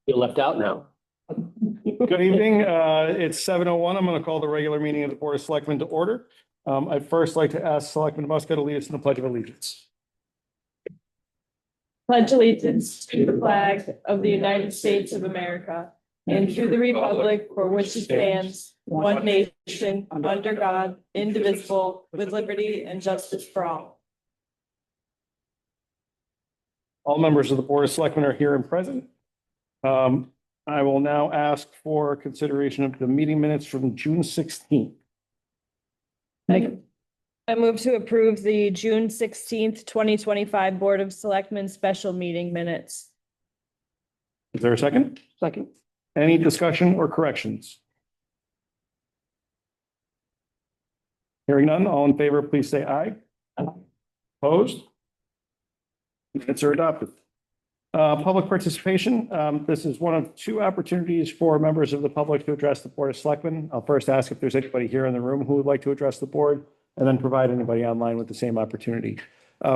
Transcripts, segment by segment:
You're left out now. Good evening. It's 7:01. I'm going to call the regular meeting of the Board of Selectmen to order. I'd first like to ask Selectman Muska to lead us in the Pledge of Allegiance. Pledge allegiance to the flag of the United States of America and to the republic for which it stands, one nation, under God, indivisible, with liberty and justice for all. All members of the Board of Selectmen are here and present. I will now ask for consideration of the meeting minutes from June 16th. I move to approve the June 16th, 2025 Board of Selectmen special meeting minutes. Is there a second? Second. Any discussion or corrections? Hearing none, all in favor, please say aye. Opposed? Minutes are adopted. Public participation. This is one of two opportunities for members of the public to address the Board of Selectmen. I'll first ask if there's anybody here in the room who would like to address the board, and then provide anybody online with the same opportunity.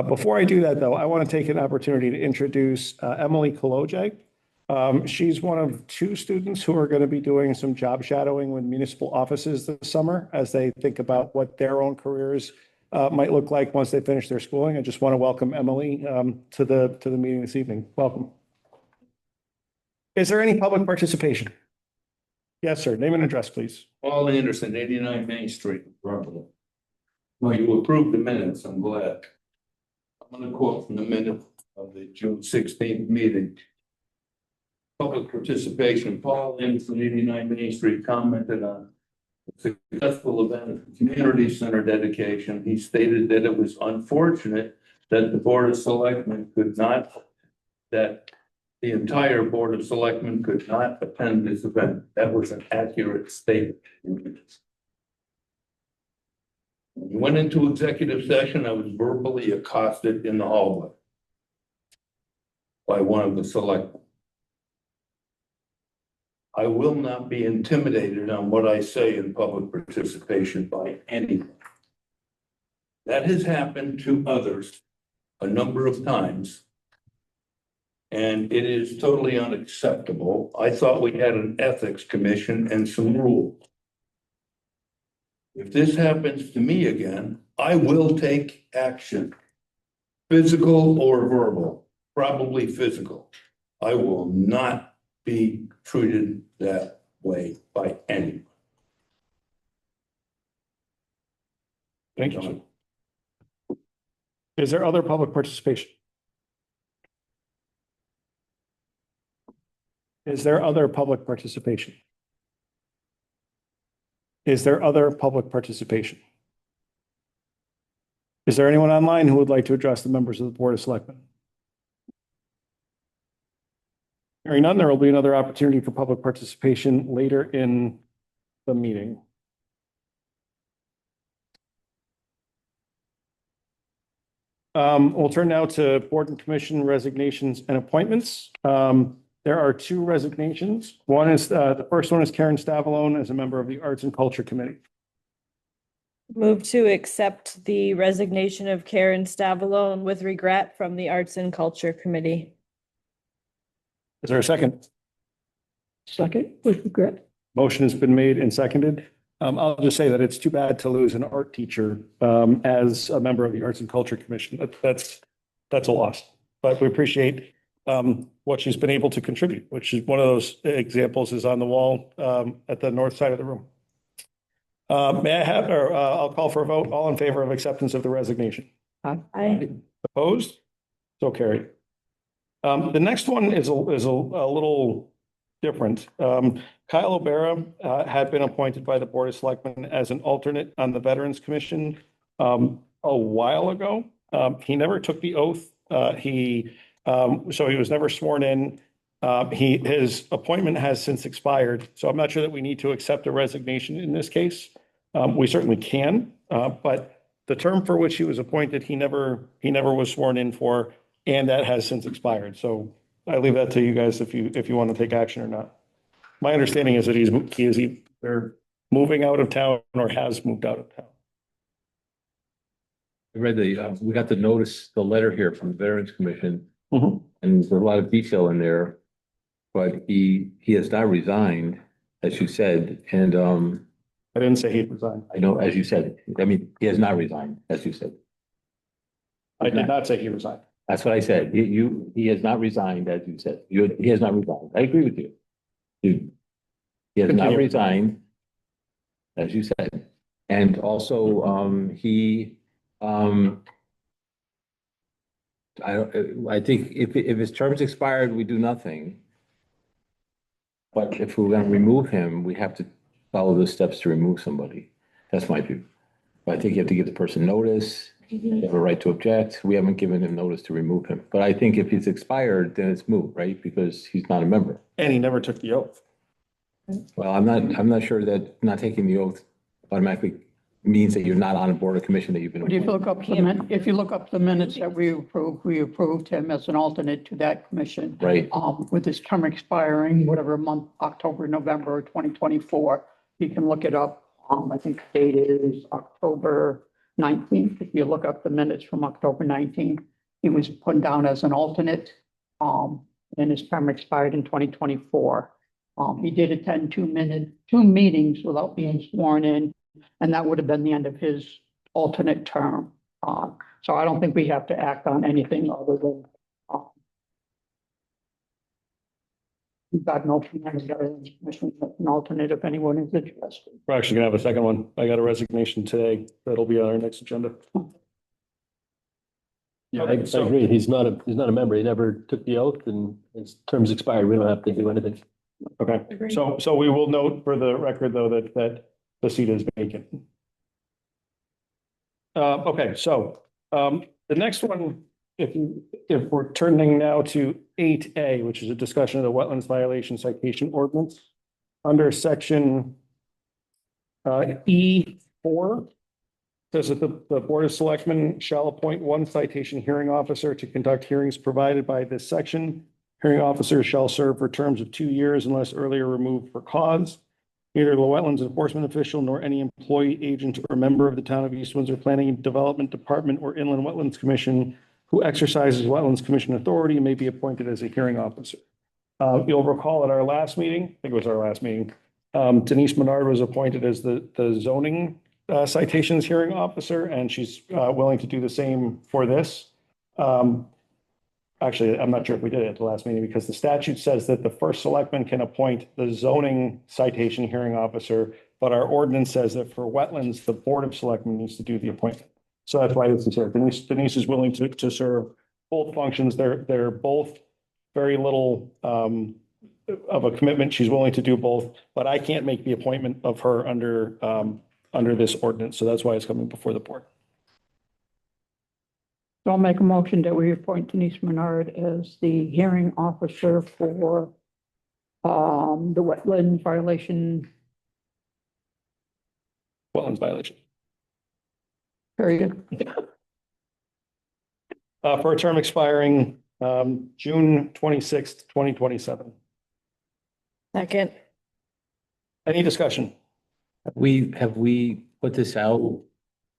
Before I do that, though, I want to take an opportunity to introduce Emily Kolojag. She's one of two students who are going to be doing some job shadowing with municipal offices this summer as they think about what their own careers might look like once they finish their schooling. I just want to welcome Emily to the meeting this evening. Welcome. Is there any public participation? Yes, sir. Name and address, please. Paul Anderson, 89 Main Street, Brooklyn. Well, you approved the minutes, I'm glad. I'm gonna quote from the minute of the June 16th meeting. Public participation, Paul Anderson, 89 Main Street, commented on the successful event, community center dedication. He stated that it was unfortunate that the Board of Selectmen could not, that the entire Board of Selectmen could not attend this event. That was an accurate statement. When we went into executive session, I was verbally accosted in the hallway by one of the selectmen. I will not be intimidated on what I say in public participation by anyone. That has happened to others a number of times, and it is totally unacceptable. I thought we had an ethics commission and some rules. If this happens to me again, I will take action, physical or verbal, probably physical. I will not be treated that way by anyone. Thank you. Is there other public participation? Is there other public participation? Is there other public participation? Is there anyone online who would like to address the members of the Board of Selectmen? Hearing none, there will be another opportunity for public participation later in the meeting. We'll turn now to Board and Commission resignations and appointments. There are two resignations. One is, the first one is Karen Stavalone as a member of the Arts and Culture Committee. Move to accept the resignation of Karen Stavalone with regret from the Arts and Culture Committee. Is there a second? Second with regret. Motion has been made and seconded. I'll just say that it's too bad to lose an art teacher as a member of the Arts and Culture Commission. That's a loss, but we appreciate what she's been able to contribute, which is one of those examples is on the wall at the north side of the room. May I have, or I'll call for a vote. All in favor of acceptance of the resignation? Aye. Opposed? So carried. The next one is a little different. Kyle O'Bara had been appointed by the Board of Selectmen as an alternate on the Veterans Commission a while ago. He never took the oath. So he was never sworn in. His appointment has since expired, so I'm not sure that we need to accept a resignation in this case. We certainly can, but the term for which he was appointed, he never was sworn in for, and that has since expired. So I leave that to you guys if you want to take action or not. My understanding is that he is either moving out of town or has moved out of town. I read we got the notice, the letter here from the Veterans Commission, Mhm. and there's a lot of detail in there. but he has not resigned, as you said, and I didn't say he'd resign. I know, as you said, I mean, he has not resigned, as you said. I did not say he resigned. That's what I said. He has not resigned, as you said. He has not resigned. I agree with you. He has not Continue. resigned, as you said. And also, I think if his term's expired, we do nothing. But if we're gonna remove him, we have to follow the steps to remove somebody. That's my view. But I think you have to give the person notice. You have a right to object. We haven't given him notice to remove him. But I think if he's expired, then it's moot, right? Because he's not a member. And he never took the oath. Well, I'm not sure that not taking the oath automatically means that you're not on a board or commission that you've been. But if you look up if you look up the minutes that we approved him as an alternate to that commission. Right. With his term expiring, whatever month, October, November, 2024, you can look it up. I think the date is October 19th. If you look up the minutes from October 19th, he was put down as an alternate. And his term expired in 2024. He did attend two meetings without being sworn in, and that would have been the end of his alternate term. So I don't think we have to act on anything other than we've got an alternate, an alternate if anyone is interested. We're actually gonna have a second one. I got a resignation today. That'll be on our next agenda. Yeah, Okay, I so- agree. He's not a member. He never took the oath and his term's expired. We don't have to do anything. Okay, Agreed. so we will note for the record, though, that the seat is vacant. Okay, so the next one, if we're turning now to 8A, which is a discussion of the wetlands violation citation ordinance, under section E4, says that the Board of Selectmen shall appoint one citation hearing officer to conduct hearings provided by this section. Hearing officers shall serve for terms of 2 years unless earlier removed for cause. Neither the wetlands enforcement official nor any employee, agent, or member of the town of East Windsor Planning and Development Department or Inland Wetlands Commission who exercises Wetlands Commission authority may be appointed as a hearing officer. You'll recall at our last meeting, I think it was our last meeting, Denise Menard was appointed as the zoning citations hearing officer, and she's willing to do the same for this. Actually, I'm not sure if we did it at the last meeting because the statute says that the first selectman can appoint the zoning citation hearing officer, but our ordinance says that for wetlands, the Board of Selectmen needs to do the appointment. So that's why this is here. Denise is willing to serve both functions. They're both very little of a commitment. She's willing to do both, but I can't make the appointment of her under this ordinance. So that's why it's coming before the board. So I'll make a motion that we appoint Denise Menard as the hearing officer for the wetland violation Wetlands violation. period. For a term expiring June 26th, 2027. Second. Any discussion? Have we put this out,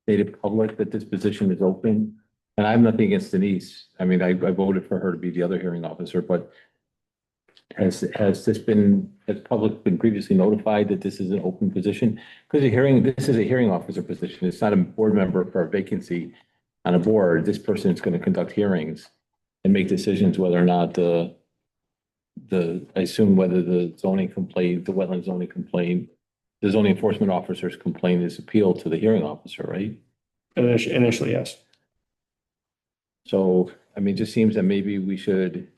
made it public that this position is open? And I have nothing against Denise. I mean, I voted for her to be the other hearing officer, but has public been previously notified that this is an open position? Because this is a hearing officer position. It's not a board member for a vacancy on a board. This person is going to conduct hearings and make decisions whether or not I assume whether the zoning complaint, the wetland zoning complaint, the zoning enforcement officer's complaint is appealed to the hearing officer, right? Initially, yes. So, I mean, it just seems that maybe we should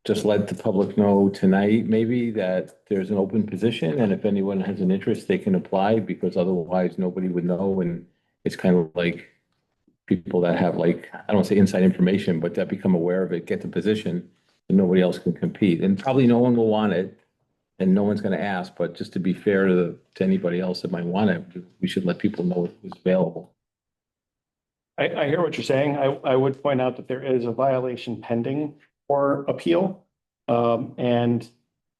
just let the public know tonight, maybe that there's an open position, and if anyone has an interest, they can apply, because otherwise nobody would know, and it's kind of like people that have like, I don't want to say inside information, but that become aware of it, get the position, and nobody else can compete, and probably no one will want it, and no one's going to ask, but just to be fair to anybody else that might want it, we should let people know it's available. I hear what you're saying. I would point out that there is a violation pending for appeal. And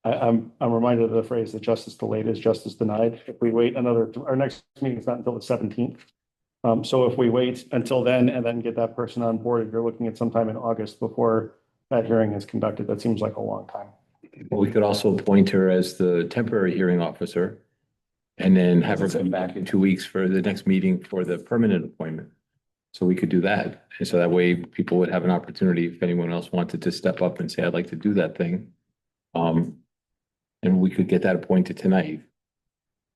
I'm reminded of the phrase that justice delayed is justice denied. If we wait our next meeting is not until the 17th. So if we wait until then and then get that person on board, you're looking at sometime in August before that hearing is conducted. That seems like a long time. Well, we could also appoint her as the temporary hearing officer and then have her come back in 2 weeks for the next meeting for the permanent appointment. So we could do that. And so that way people would have an opportunity if anyone else wanted to step up and say, I'd like to do that thing. And we could get that appointed tonight.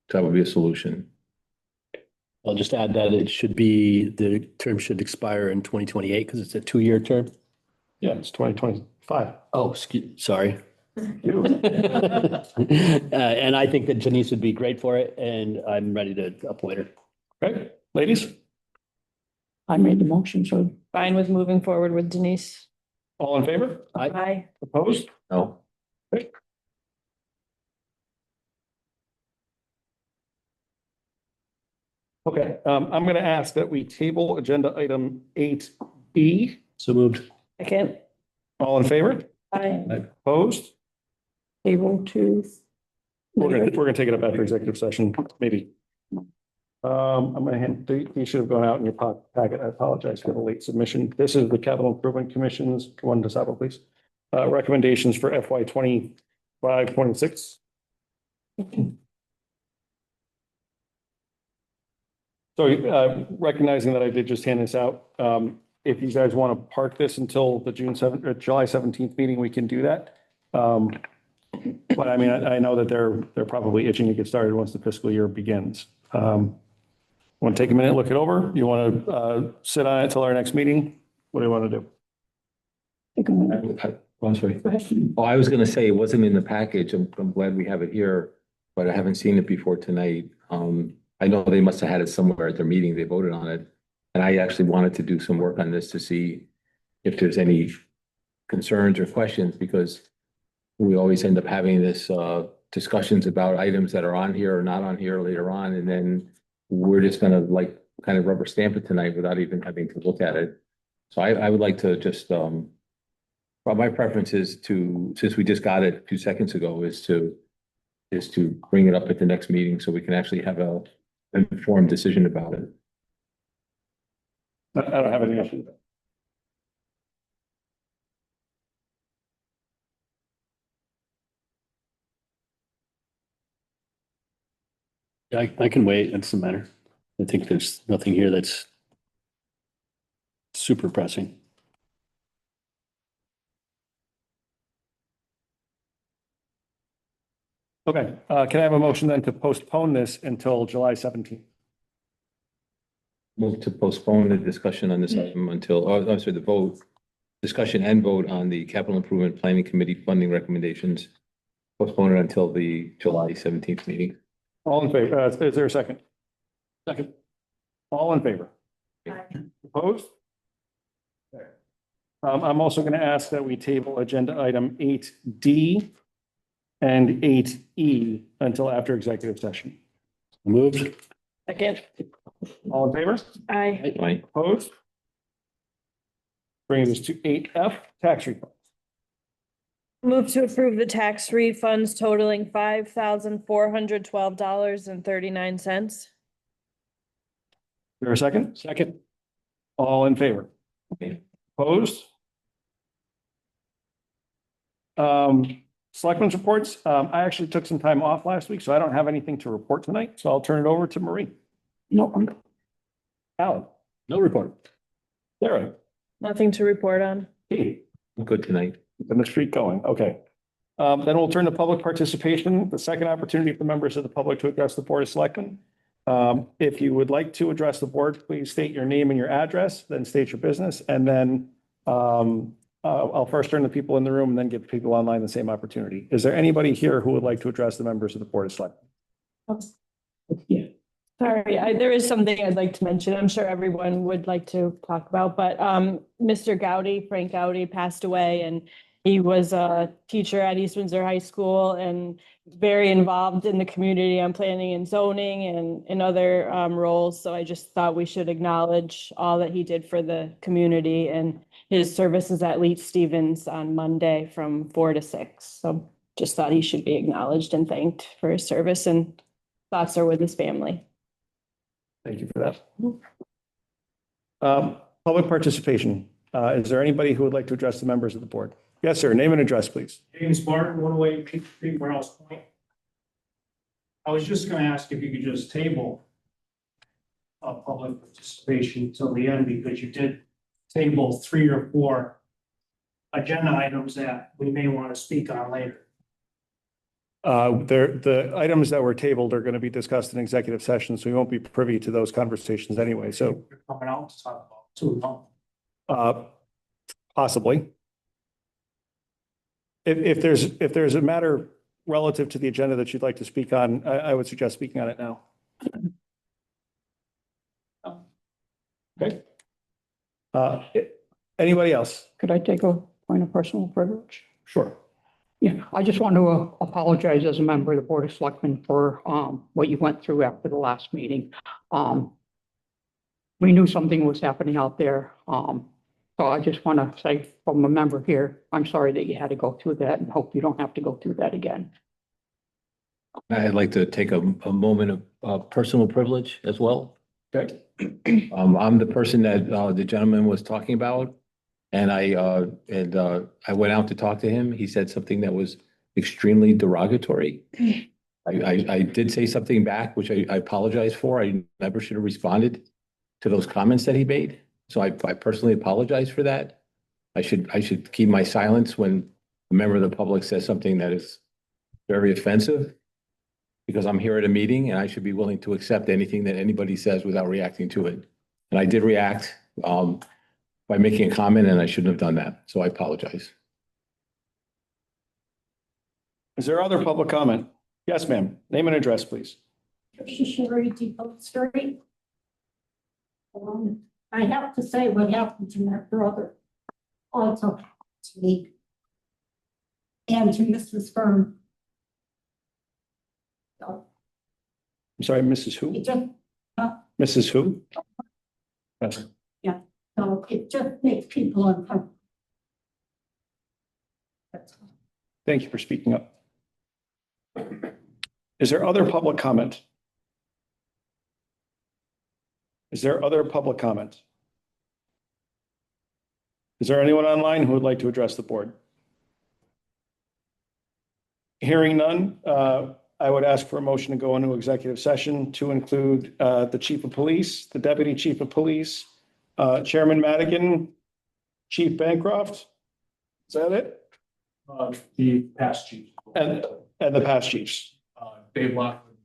So that would be a solution. I'll just add that it should be, the term should expire in 2028 because it's a 2-year term. Yeah, it's 2025. Oh, sorry. And I think that Janice would be great for it, and I'm ready to appoint her. Okay, ladies, I made the motion, so Fine with moving forward with Denise. all in favor? Aye. Opposed? No, Okay, I'm going to ask that we table agenda item 8B. So moved. Second. All in favor? Aye. Opposed? able to. We're gonna take it up after executive session, maybe. I'm gonna hand, these should have gone out in your packet. I apologize for the late submission. This is the Capital Improvement Commission's, one to Sabo, please. Recommendations for FY 25-26. So recognizing that I did just hand this out, if you guys want to park this until the July 17th meeting, we can do that. But I mean, I know that they're probably itching to get started once the fiscal year begins. Want to take a minute, look it over? You want to sit on it till our next meeting? What do you want to do? Take a minute. I'm sorry. Go ahead. Oh, I was gonna say, it wasn't in the package. I'm glad we have it here, but I haven't seen it before tonight. I know they must have had it somewhere at their meeting. They voted on it. And I actually wanted to do some work on this to see if there's any concerns or questions, because we always end up having this discussions about items that are on here or not on here later on. And then we're just gonna like kind of rubber stamp it tonight without even having to look at it. So I would like to just, but my preference is to, since we just got it a few seconds ago, is to bring it up at the next meeting so we can actually have an informed decision about it. I don't have any issue with that. I can wait. It doesn't matter. I think there's nothing here that's super pressing. Okay, can I have a motion then to postpone this until July 17th? Move to postpone the discussion on this item until, I'm sorry, the vote, discussion and vote on the Capital Improvement Planning Committee funding recommendations. Postpone it until the July 17th meeting. All in favor? Is there a second? Second. All in favor? Opposed? Okay. I'm also going to ask that we table agenda item 8D and 8E until after executive session. Moved. Second. All in favor? Aye. Right. Opposed? Brings us to 8F, tax refund. Move to approve the tax refunds totaling $5,412.39. Is there a second? Second. All in favor? Opposed? Selectmen's reports. I actually took some time off last week, so I don't have anything to report tonight. So I'll turn it over to Marie. No, Alan. No report. Sarah. Nothing to report on. Katie. Good tonight. Keeping the streak going. Okay. Then we'll turn to public participation, the second opportunity for members of the public to address the Board of Selectmen. If you would like to address the board, please state your name and your address, then state your business, and then I'll first turn to people in the room and then give people online the same opportunity. Is there anybody here who would like to address the members of the Board of Selectmen? yeah, Sorry, there is something I'd like to mention. I'm sure everyone would like to talk about, but Mr. Gowdy, Frank Gowdy, passed away, and he was a teacher at East Windsor High School and very involved in the community on planning and zoning and in other roles. So I just thought we should acknowledge all that he did for the community, and his services at Leet Stevens on Monday from 4 to 6. So just thought he should be acknowledged and thanked for his service, and thoughts are with his family. Thank you for that. Public participation. Is there anybody who would like to address the members of the board? Yes, sir. Name and address, please. James Martin, 108 Peach Street, Morales Point. I was just gonna ask if you could just table public participation till the end, because you did table 3 or 4 agenda items that we may want to speak on later. The items that were tabled are going to be discussed in executive session, so we won't be privy to those conversations anyway. So, You're coming out to talk about too long. possibly. If there's a matter relative to the agenda that you'd like to speak on, I would suggest speaking on it now. Okay. Anybody else? Could I take a point of personal privilege? Sure. Yeah, I just want to apologize as a member of the Board of Selectmen for what you went through after the last meeting. We knew something was happening out there. So I just want to say from a member here, I'm sorry that you had to go through that and hope you don't have to go through that again. I'd like to take a moment of personal privilege as well. Okay. I'm the person that the gentleman was talking about. And I went out to talk to him. He said something that was extremely derogatory. I did say something back, which I apologize for. I never should have responded to those comments that he made. So I personally apologize for that. I should keep my silence when a member of the public says something that is very offensive, because I'm here at a meeting and I should be willing to accept anything that anybody says without reacting to it. And I did react by making a comment, and I shouldn't have done that. So I apologize. Is there other public comment? Yes, ma'am. Name and address, please. Sherry Depot Street. I have to say what happened to my brother also happened to me and to Mrs. Fern. So I'm sorry, Mrs. Who? it just, Mrs. Who? Yes. so it just makes people uncomfortable. That's all. Thank you for speaking up. Is there other public comment? Is there other public comment? Is there anyone online who would like to address the board? Hearing none, I would ask for a motion to go into executive session to include the chief of police, the deputy chief of police, Chairman Madigan, Chief Bancroft. Is that it? The past chief. And the past chiefs. Dave Lockwood.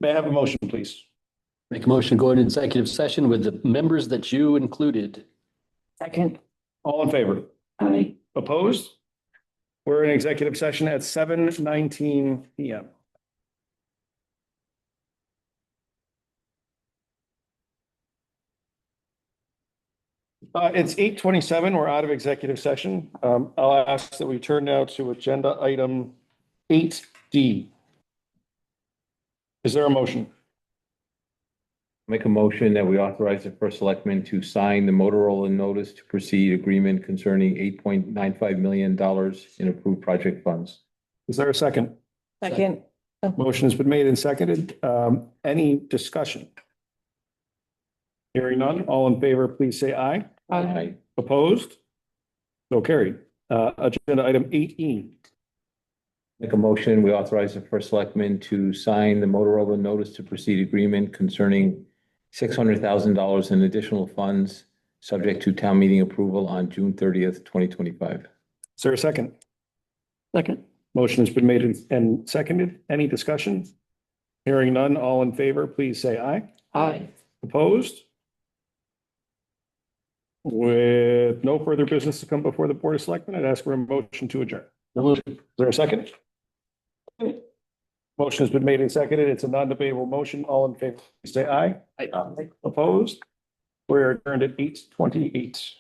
May I have a motion, please? Make a motion to go into executive session with the members that you included. Second. All in favor? Aye. Opposed? We're in executive session at 7:19 PM. It's 8:27. We're out of executive session. I'll ask that we turn now to agenda item 8D. Is there a motion? Make a motion that we authorize the first selectman to sign the Motorola notice to proceed agreement concerning $8.95 million in approved project funds. Is there a second? Second. Motion has been made and seconded. Any discussion? Hearing none, all in favor, please say aye. Aye. Opposed? So carried. Agenda item 8E. Make a motion, we authorize the first selectman to sign the Motorola notice to proceed agreement concerning $600,000 in additional funds, subject to town meeting approval on June 30th, 2025. Is there a second? Second. Motion has been made and seconded. Any discussion? Hearing none, all in favor, please say aye. Aye. Opposed? With no further business to come before the Board of Selectmen, I'd ask for a motion to adjourn. Is there a second? Motion has been made and seconded. It's a non-debatable motion. All in favor, please say aye. Aye. Opposed? We're adjourned at 8:28.